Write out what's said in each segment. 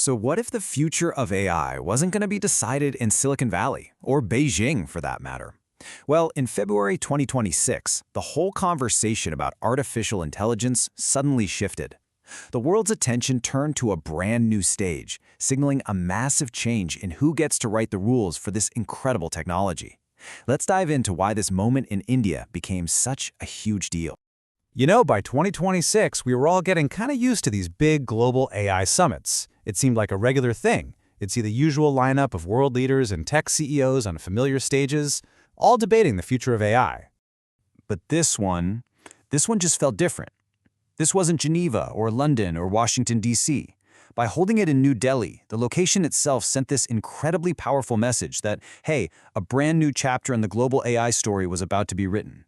So what if the future of AI wasn't going to be decided in Silicon Valley, or Beijing for that matter? Well, in February 2026, the whole conversation about artificial intelligence suddenly shifted. The world's attention turned to a brand new stage, signaling a massive change in who gets to write the rules for this incredible technology. Let's dive into why this moment in India became such a huge deal. You know, by 2026, we were all getting kind of used to these big global AI summits. It seemed like a regular thing. You'd see the usual lineup of world leaders and tech CEOs on familiar stages, all debating the future of AI. But this one just felt different. This wasn't Geneva or London or Washington, D.C. By holding it in New Delhi, the location itself sent this incredibly powerful message that, hey, a brand new chapter in the global AI story was about to be written.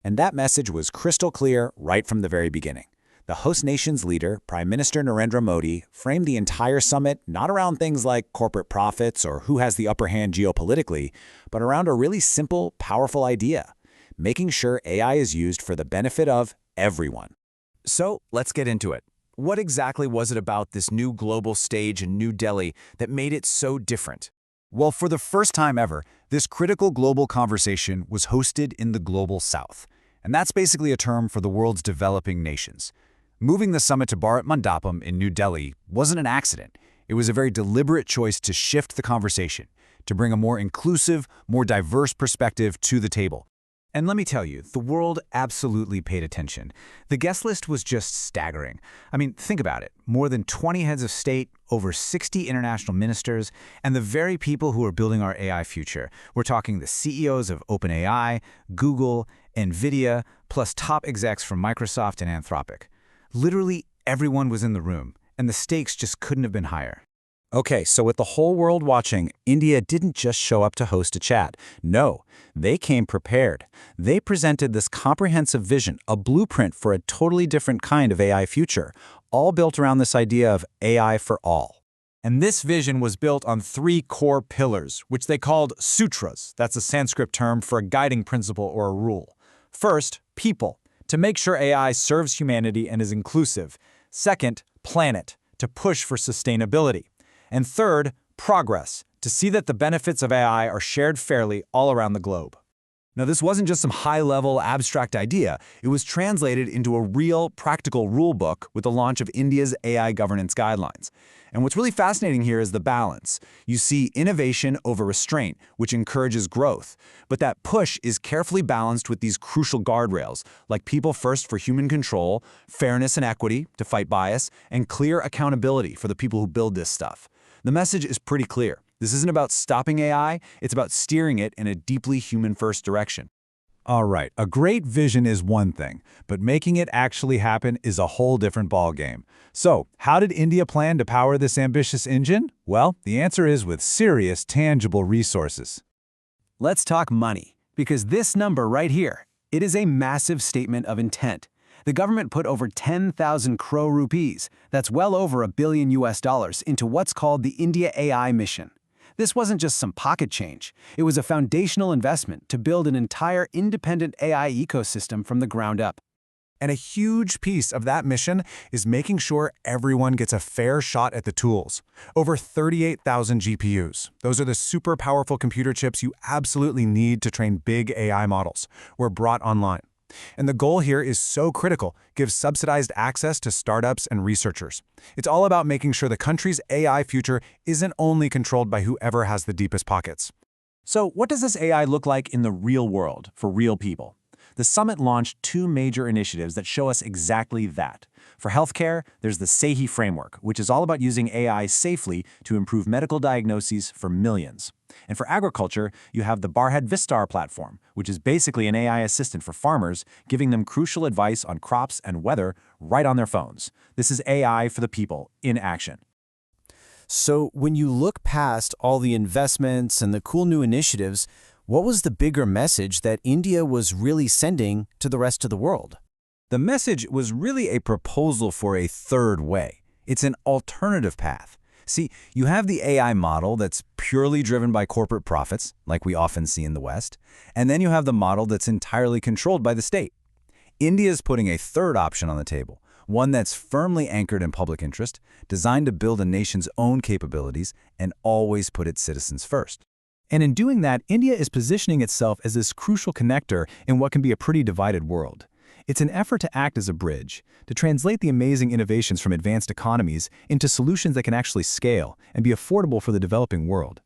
And that message was crystal clear right from the very beginning. The host nation's leader, Prime Minister Narendra Modi, framed the entire summit not around things like corporate profits or who has the upper hand geopolitically, but around a really simple, powerful idea: making sure AI is used for the benefit of everyone. So let's get into it. What exactly was it about this new global stage in New Delhi that made it so different? Well, for the first time ever, this critical global conversation was hosted in the Global South. And that's basically a term for the world's developing nations. Moving the summit to Bharat Mandapam in New Delhi wasn't an accident. It was a very deliberate choice to shift the conversation, to bring a more inclusive, more diverse perspective to the table. And let me tell you, the world absolutely paid attention. The guest list was just staggering. I mean, think about it. More than 20 heads of state, over 60 international ministers, and the very people who are building our AI future. We're talking the CEOs of OpenAI, Google, NVIDIA, plus top execs from Microsoft and Anthropic. Literally everyone was in the room, and the stakes just couldn't have been higher. Okay, so with the whole world watching, India didn't just show up to host a chat. No, they came prepared. They presented this comprehensive vision, a blueprint for a totally different kind of AI future, all built around this idea of AI for all. And this vision was built on 3 core pillars, which they called sutras. That's a Sanskrit term for a guiding principle or a rule. First, people, to make sure AI serves humanity and is inclusive. Second, planet, to push for sustainability. And third, progress, to see that the benefits of AI are shared fairly all around the globe. Now, this wasn't just some high-level abstract idea. It was translated into a real, practical rule book with the launch of India's AI governance guidelines. And what's really fascinating here is the balance. You see innovation over restraint, which encourages growth. But that push is carefully balanced with these crucial guardrails, like people first for human control, fairness and equity to fight bias, and clear accountability for the people who build this stuff. The message is pretty clear. This isn't about stopping AI, it's about steering it in a deeply human-first direction. All right, a great vision is one thing, but making it actually happen is a whole different ballgame. So, how did India plan to power this ambitious engine? Well, the answer is with serious, tangible resources. Let's talk money, because this number right here, it is a massive statement of intent. The government put over 10,000 crore rupees, that's well over $1 billion US, into what's called the India AI mission. This wasn't just some pocket change. It was a foundational investment to build an entire independent AI ecosystem from the ground up. And a huge piece of that mission is making sure everyone gets a fair shot at the tools. Over 38,000 GPUs. Those are the super powerful computer chips you absolutely need to train big AI models, were brought online. And the goal here is so critical: give subsidized access to startups and researchers. It's all about making sure the country's AI future isn't only controlled by whoever has the deepest pockets. So what does this AI look like in the real world for real people? The summit launched 2 major initiatives that show us exactly that. For healthcare, there's the SEHI framework, which is all about using AI safely to improve medical diagnoses for millions. And for agriculture, you have the Bharat Vistar platform, which is basically an AI assistant for farmers, giving them crucial advice on crops and weather right on their phones. This is AI for the people in action. So when you look past all the investments and the cool new initiatives, what was the bigger message that India was really sending to the rest of the world? The message was really a proposal for a third way. It's an alternative path. See, you have the AI model that's purely driven by corporate profits, like we often see in the West, and then you have the model that's entirely controlled by the state. India is putting a third option on the table, one that's firmly anchored in public interest, designed to build a nation's own capabilities, and always put its citizens first. And in doing that, India is positioning itself as this crucial connector in what can be a pretty divided world. It's an effort to act as a bridge, to translate the amazing innovations from advanced economies into solutions that can actually scale and be affordable for the developing world.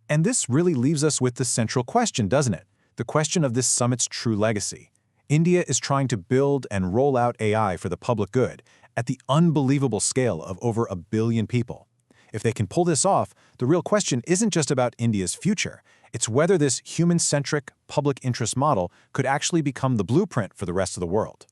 And this really leaves us with the central question, doesn't it? The question of this summit's true legacy. India is trying to build and roll out AI for the public good at the unbelievable scale of over 1 billion people. If they can pull this off, the real question isn't just about India's future. It's whether this human-centric, public interest model could actually become the blueprint for the rest of the world.